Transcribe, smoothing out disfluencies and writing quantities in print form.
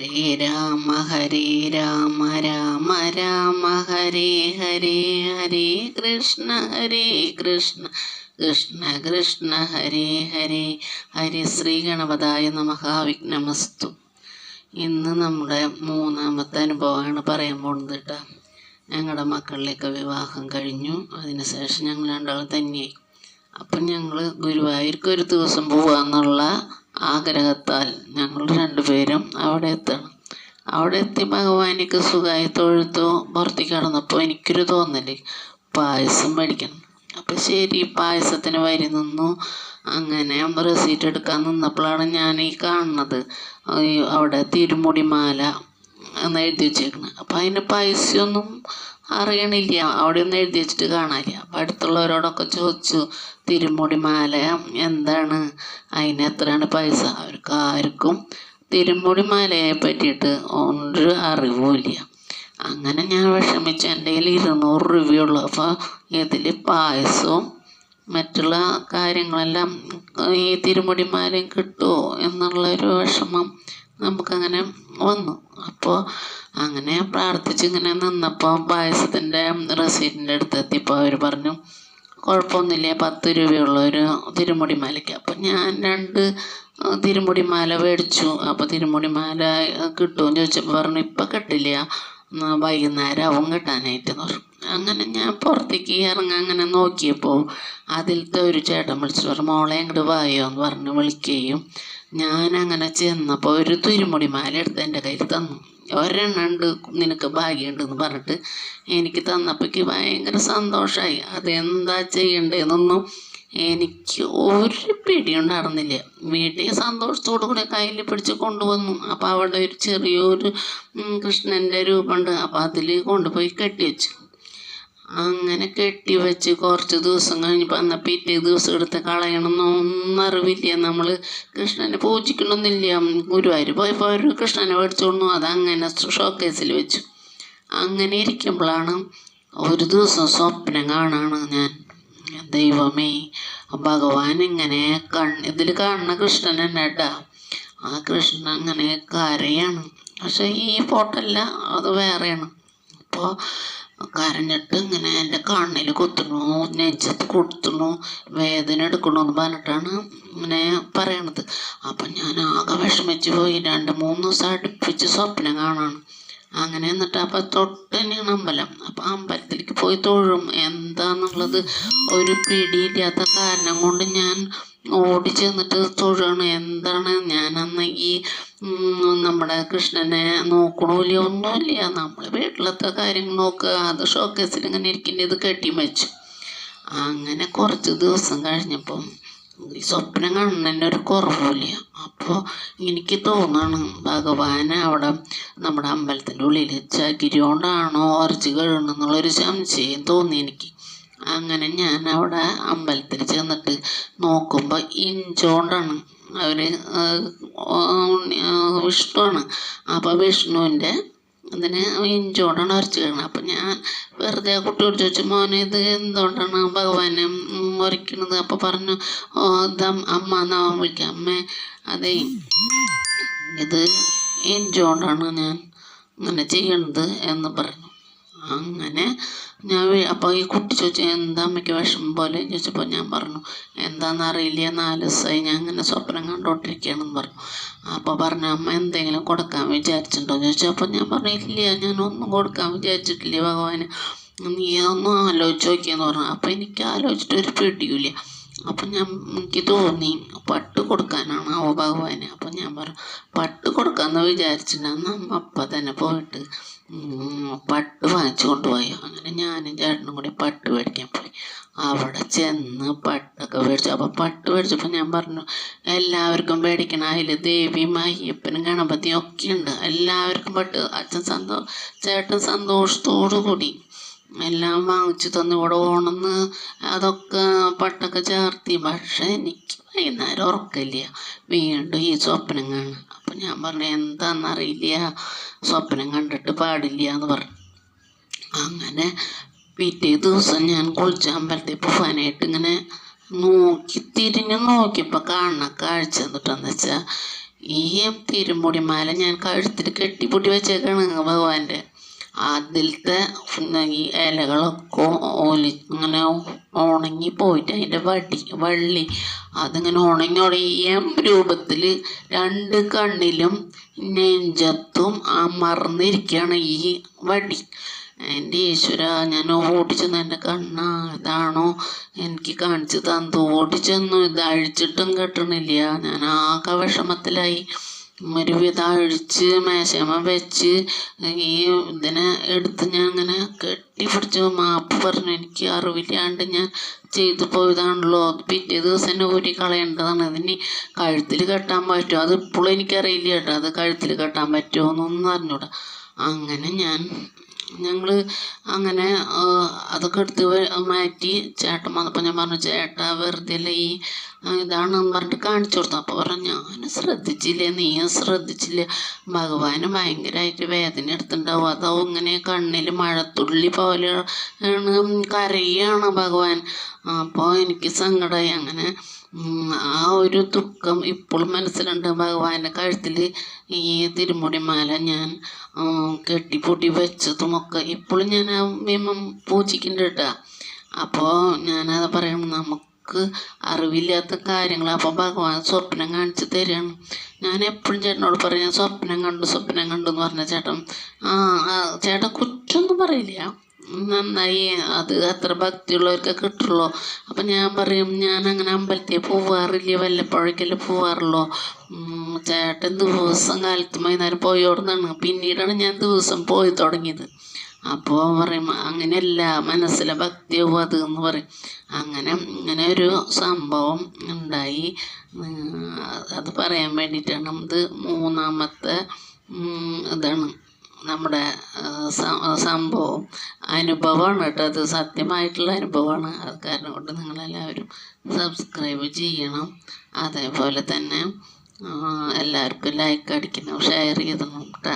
ഹരേ രാമ രാമ രാമ ഹരേ ഹരേ, ഹരേ കൃഷ്ണ കൃഷ്ണ കൃഷ്ണ ഹരേ ഹരേ. ഹരി ശ്രീ ഗണപതായ നമഃ. വിഘ്നമസ്തു. ഇന്ന് നമ്മുടെ മൂന്നാമത്തെ അനുഭവമാണ് പറയാൻ പോകുന്നത് കേട്ടോ. ഞങ്ങളുടെ മക്കളിലേക്ക് വിവാഹം കഴിഞ്ഞു. അതിനുശേഷം ഞങ്ങൾ രണ്ടാളും തന്നെയായി. അപ്പം ഞങ്ങൾ ഗുരുവായൂർക്ക് ഒരു ദിവസം പോവാന്നുള്ള ആഗ്രഹത്താൽ ഞങ്ങൾ രണ്ടുപേരും അവിടെ എത്തണം. അവിടെ എത്തി ഭഗവാനിക്ക് സുഖമായി തൊഴുത്തു പുറത്തേക്ക് കടന്നപ്പോൾ എനിക്കൊരു തോന്നല്, പായസം മേടിക്കണം. അപ്പം ശരി, പായസത്തിന് വരി നിന്നു. അങ്ങനെ റെസീറ്റ് എടുക്കാൻ നിന്നപ്പോഴാണ് ഞാൻ ഈ കാണുന്നത്, അവിടെ തിരുമുടിമാല എന്ന് എഴുതി വെച്ചേക്കുന്നത്. അപ്പം അതിന് പൈസയൊന്നും അറിയണില്ല, അവിടെ ഒന്നും എഴുതി വെച്ചിട്ട് കാണാനില്ല. അപ്പം അടുത്തുള്ളവരോടൊക്കെ ചോദിച്ചു, തിരുമുടിമാല എന്താണ്, അതിന് എത്രയാണ് പൈസ? അവർക്ക് ആർക്കും തിരുമുടിമാലയെ പറ്റിയിട്ട് ഒരു അറിവുമില്ല. അങ്ങനെ ഞാൻ വിഷമിച്ചു. എൻ്റെ കയ്യിൽ 200 രൂപയുള്ളൂ. അപ്പോൾ ഇതിൽ പായസവും മറ്റുള്ള കാര്യങ്ങളെല്ലാം ഈ തിരുമുടിമാലയും കിട്ടുമോ എന്നുള്ളൊരു വിഷമം നമുക്കങ്ങനെ വന്നു. അപ്പോൾ അങ്ങനെ പ്രാർത്ഥിച്ച് ഇങ്ങനെ നിന്നപ്പോൾ പായസത്തിൻ്റെ റെസീറ്റിൻ്റെ അടുത്തെത്തിയപ്പോൾ അവർ പറഞ്ഞു, കുഴപ്പമൊന്നുമില്ല, 10 രൂപയുള്ള ഒരു തിരുമുടിമാലയ്ക്ക്. അപ്പം ഞാൻ 2 തിരുമുടിമാല മേടിച്ചു. അപ്പോൾ തിരുമുടിമാല കിട്ടുമെന്ന് ചോദിച്ചപ്പോൾ പറഞ്ഞു, ഇപ്പം കിട്ടില്ല, വൈകുന്നേരം ആവും കിട്ടാനായിട്ടെന്ന് പറഞ്ഞു. അങ്ങനെ ഞാൻ പുറത്തേക്ക് ഇറങ്ങാൻ അങ്ങനെ നോക്കിയപ്പോൾ അതിലത്തെ ഒരു ചേട്ടൻ വിളിച്ചിട്ട് പറഞ്ഞു, മോളെ ഇങ്ങോട്ട് വായോ എന്ന് പറഞ്ഞ് വിളിക്കുകയും ഞാനങ്ങനെ ചെന്നപ്പോൾ ഒരു തിരുമുടിമാല എടുത്ത് എൻ്റെ കയ്യിൽ തന്നു. ഒരെണ്ണുണ്ട്, നിനക്ക് ഭാഗ്യമുണ്ടെന്ന് പറഞ്ഞിട്ട് എനിക്ക് തന്നപ്പോഴേക്ക് ഭയങ്കര സന്തോഷമായി. അതെന്താ ചെയ്യണ്ടേന്നൊന്നും എനിക്ക് ഒരു പിടിയുണ്ടായിരുന്നില്ല. വീട്ടിൽ സന്തോഷത്തോടു കൂടെ കയ്യിൽ പിടിച്ച് കൊണ്ടുവന്നു. അപ്പോൾ അവിടെ ഒരു ചെറിയൊരു കൃഷ്ണൻ്റെ രൂപമുണ്ട്. അപ്പോൾ അതിൽ കൊണ്ടുപോയി കെട്ടിവെച്ചു. അങ്ങനെ കെട്ടിവെച്ച് കുറച്ച് ദിവസം കഴിഞ്ഞപ്പോൾ എന്നാൽ പിറ്റേ ദിവസം എടുത്ത് കളയണമെന്നൊന്നും അറിവില്ല. നമ്മൾ കൃഷ്ണനെ പൂജിക്കണമെന്നില്ല. ഗുരുവായൂർ പോയപ്പോൾ ഒരു കൃഷ്ണനെ മേടിച്ചോണ്ടു, അതങ്ങനെ ഷോക്കേസിൽ വെച്ചു. അങ്ങനെ ഇരിക്കുമ്പോഴാണ് ഒരു ദിവസം സ്വപ്നം കാണാണ് ഞാൻ. ദൈവമേ, ഭഗവാൻ ഇങ്ങനെ ഇതിൽ കാണുന്ന കൃഷ്ണൻ തന്നെ കേട്ടാ. ആ കൃഷ്ണൻ അങ്ങനെ കരയാണ്. പക്ഷെ ഈ ഫോട്ടോ അല്ല, അത് വേറെയാണ്. അപ്പോൾ കരഞ്ഞിട്ട് ഇങ്ങനെ എൻ്റെ കണ്ണിൽ കുത്തണു, നെഞ്ചത്ത് കുത്തുന്നു, വേദന എടുക്കണമെന്ന് പറഞ്ഞിട്ടാണ് ഇങ്ങനെ പറയണത്. അപ്പം ഞാൻ ആകെ വിഷമിച്ച് പോയി. 2-3 ദിവസം അടുപ്പിച്ച് സ്വപ്നം കാണാണ്. അങ്ങനെ എന്നിട്ട് അപ്പം തൊട്ട് തന്നെയാണ് അമ്പലം. അപ്പം അമ്പലത്തിലേക്ക് പോയി തൊഴും. എന്താന്നുള്ളത് ഒരു പിടിയില്ലാത്ത കാരണം കൊണ്ട് ഞാൻ ഓടി ചെന്നിട്ട് തൊഴുകയാണ്. എന്താണ്, ഞാനന്ന് ഈ നമ്മുടെ കൃഷ്ണനെ നോക്കണില്ല, ഒന്നുമില്ല. നമ്മൾ വീട്ടിലത്തെ കാര്യങ്ങൾ നോക്കുക, അത് ഷോക്കേസിൽ ഇങ്ങനെ ഇരിക്കുന്നത്, ഇത് കെട്ടി വെച്ചു. അങ്ങനെ കുറച്ച് ദിവസം കഴിഞ്ഞപ്പം ഈ സ്വപ്നം കാണുന്നതിൻ്റെ ഒരു കുറവില്ല. അപ്പോൾ എനിക്ക് തോന്നാണ് ഭഗവാൻ അവിടെ നമ്മുടെ അമ്പലത്തിൻ്റെ ഉള്ളിൽ ചകിരി കൊണ്ടാണോ ഉറച്ച് കഴുകണമെന്നുള്ളൊരു സംശയം തോന്നി എനിക്ക്. അങ്ങനെ ഞാൻ അവിടെ അമ്പലത്തിൽ ചെന്നിട്ട് നോക്കുമ്പോൾ ഇഞ്ചോണ്ടാണ് അവർ വിഷ്ണുവാണ്. അപ്പോൾ വിഷ്ണുവിൻ്റെ അതിന് ഇഞ്ചോണ്ടാണ് ഉരച്ച് കഴിയണം. അപ്പം ഞാൻ വെറുതെ കുട്ടിയോട് ചോദിച്ചു, മോനെ ഇത് എന്തുകൊണ്ടാണ് ഭഗവാനെ ഉരയ്ക്കുന്നത്? അപ്പോൾ പറഞ്ഞു, ഇത് അമ്മ എന്നാ വിളിക്കുക. അമ്മേ, അതെ, ഇത് ഇഞ്ചോണ്ടാണ് ഞാൻ ഇങ്ങനെ ചെയ്യണത് എന്ന് പറഞ്ഞു. അങ്ങനെ ഞാൻ അപ്പോൾ ഈ കുട്ടി ചോദിച്ചു, എന്താ അമ്മയ്ക്ക് വിഷമം പോലെ ചോദിച്ചപ്പോൾ ഞാൻ പറഞ്ഞു, എന്താണെന്നറിയില്ല, 4 ദിവസമായി ഞാൻ അങ്ങനെ സ്വപ്നം കണ്ടുകൊണ്ടിരിക്കുകയാണെന്ന് പറഞ്ഞു. അപ്പോൾ പറഞ്ഞു, അമ്മ എന്തെങ്കിലും കൊടുക്കാൻ വിചാരിച്ചിട്ടുണ്ടോ എന്ന് ചോദിച്ചു. അപ്പോൾ ഞാൻ പറഞ്ഞു, ഇല്ല, ഞാനൊന്നും കൊടുക്കാൻ വിചാരിച്ചിട്ടില്ല ഭഗവാന്, നീ ഒന്നും ആലോചിച്ച് നോക്കിയെന്ന് പറഞ്ഞു. അപ്പോൾ എനിക്ക് ആലോചിച്ചിട്ട് ഒരു പിടിയില്ല. അപ്പം എനിക്ക് തോന്നി പട്ട് കൊടുക്കാനാണ് ഭഗവാന്. അപ്പം ഞാൻ പറഞ്ഞു, പട്ട് കൊടുക്കാമെന്ന് വിചാരിച്ചിട്ടുണ്ടെന്ന് അമ്മ അപ്പം തന്നെ പോയിട്ട് പട്ട് വാങ്ങിച്ചു കൊണ്ടുപോയി. അങ്ങനെ ഞാനും ചേട്ടനും കൂടി പട്ട് മേടിക്കാൻ പോയി. അവിടെ ചെന്ന് പട്ടൊക്കെ മേടിച്ചു. അപ്പം പട്ട് മേടിച്ചപ്പോൾ ഞാൻ പറഞ്ഞു, എല്ലാവർക്കും മേടിക്കണം, അതിൽ ദേവിയും അയ്യപ്പനും ഗണപതിയും ഒക്കെ ഉണ്ട്, എല്ലാവർക്കും പട്ട്. ചേട്ടൻ സന്തോഷത്തോടു കൂടി എല്ലാം വാങ്ങിച്ചു തന്നു. ഇവിടെ ഓണമെന്ന് അതൊക്കെ പട്ടൊക്കെ ചേർത്തി. പക്ഷെ എനിക്ക് വൈകുന്നേരം ഉറക്കില്ല, വീണ്ടും ഈ സ്വപ്നം കാണും. അപ്പം ഞാൻ പറഞ്ഞു, എന്താണെന്നറിയില്ല, സ്വപ്നം കണ്ടിട്ട് പാടില്ല എന്ന് പറഞ്ഞു. അങ്ങനെ പിറ്റേ ദിവസം ഞാൻ കുളിച്ച അമ്പലത്തിൽ പോകാനായിട്ട് ഇങ്ങനെ തിരിഞ്ഞ് നോക്കിയപ്പോൾ കാണുന്ന കാഴ്ച എന്നിട്ടെന്ന് വെച്ചാൽ ഈ തിരുമുടിമാല ഞാൻ കഴുത്തിൽ കെട്ടിപ്പൊട്ടി വെച്ചേക്കാണ് ഭഗവാന്റെ. അതിലത്തെ ഈ ഇലകളൊക്കെ ഇങ്ങനെ ഉണങ്ങി പോയിട്ട് അതിൻ്റെ വള്ളി അതിങ്ങനെ ഉണങ്ങി രൂപത്തിൽ 2 കണ്ണിലും നെഞ്ചത്തും അമർന്നിരിക്കുകയാണ് ഈ വടി. എൻ്റെ ഈശ്വര, ഞാൻ ഓടിച്ചെന്ന് എൻ്റെ കണ്ണാ ഇതാണോ എനിക്ക് കാണിച്ച് തന്നു. ഓടിച്ചെന്നു ഇത് അഴിച്ചിട്ടും കെട്ടണില്ല. ഞാൻ ആകെ വിഷമത്തിലായി. ഒരുവിധം അഴിച്ച് മേശമ വെച്ച് ഈ ഇതിനെ എടുത്ത് ഞാൻ അങ്ങനെ കെട്ടിപ്പിടിച്ച് മാപ്പ് പറഞ്ഞു. എനിക്ക് അറിവില്ലാണ്ട് ഞാൻ ചെയ്തു പോയതാണല്ലോ. പിറ്റേ ദിവസം തന്നെ ഊരി കളയേണ്ടതാണ്. അതിന് കഴുത്തിൽ കെട്ടാൻ പറ്റുമോ? അത് ഇപ്പോഴും എനിക്കറിയില്ല കേട്ടോ. അത് കഴുത്തിൽ കെട്ടാൻ പറ്റുമോ എന്നൊന്നും അറിഞ്ഞൂടാ. അങ്ങനെ ഞങ്ങൾ അങ്ങനെ അതൊക്കെ എടുത്ത് മാറ്റി ചേട്ടൻ വന്നപ്പോൾ ഞാൻ പറഞ്ഞു, ചേട്ടാ വെറുതെ അല്ല ഈ ഇതാണെന്ന് പറഞ്ഞിട്ട് കാണിച്ചു കൊടുത്തു. അപ്പോൾ പറഞ്ഞു, ഞാൻ ശ്രദ്ധിച്ചില്ലേ, നീയും ശ്രദ്ധിച്ചില്ല, ഭഗവാന് ഭയങ്കരമായിട്ട് വേദന എടുത്തിട്ടുണ്ടാവും. അതോ ഇങ്ങനെ കണ്ണിൽ മഴത്തുള്ളി പോലെ കരയാണ് ഭഗവാൻ. അപ്പോൾ എനിക്ക് സങ്കടമായി. അങ്ങനെ ആ ഒരു ദുഃഖം ഇപ്പോഴും മനസ്സിലുണ്ട്. ഭഗവാന്റെ കഴുത്തിൽ ഈ തിരുമുടിമാല ഞാൻ കെട്ടിപ്പൊട്ടി വെച്ചതുമൊക്കെ ഇപ്പോഴും ഞാൻ ആ നിയമം പൂജിക്കുന്നുണ്ട് കേട്ടോ. അപ്പോൾ ഞാനത് പറയണം, നമുക്ക് അറിവില്ലാത്ത കാര്യങ്ങൾ അപ്പോൾ ഭഗവാൻ സ്വപ്നം കാണിച്ച് തരികയാണ്. ഞാൻ എപ്പോഴും ചേട്ടനോട് പറയും, സ്വപ്നം കണ്ടു എന്ന് പറഞ്ഞ ചേട്ടൻ ചേട്ടൻ കുറ്റമൊന്നും പറയില്ല, നന്നായി, അത് അത്ര ഭക്തിയുള്ളവർക്ക് കിട്ടുള്ളൂ. അപ്പം ഞാൻ പറയും, ഞാൻ അങ്ങനെ അമ്പലത്തിൽ പോവാറില്ല, വല്ലപ്പോഴേക്കല്ലേ പോവാറുള്ളൂ. ചേട്ടൻ ദിവസം കാലത്ത് വൈകുന്നേരം പോയോടുന്നാണ്. പിന്നീടാണ് ഞാൻ ദിവസം പോയി തുടങ്ങിയത്. അപ്പോൾ പറയും, അങ്ങനെയല്ല, മനസ്സിലെ ഭക്തിയാവും അത് എന്ന് പറയും. ഇങ്ങനെ ഒരു സംഭവം ഉണ്ടായി. അത് പറയാൻ വേണ്ടിയിട്ടാണ്. ഇത് 3ാമത്തെ ഇതാണ് നമ്മുടെ സംഭവം, അനുഭവമാണ് കേട്ടോ. അത് സത്യമായിട്ടുള്ള അനുഭവമാണ്. അത് കാരണം കൊണ്ട് നിങ്ങളെല്ലാവരും സബ്സ്ക്രൈബ് ചെയ്യണം. അതേപോലെ തന്നെ എല്ലാവർക്കും ലൈക്ക് അടിക്കണം, ഷെയർ ചെയ്തണം കേട്ടോ.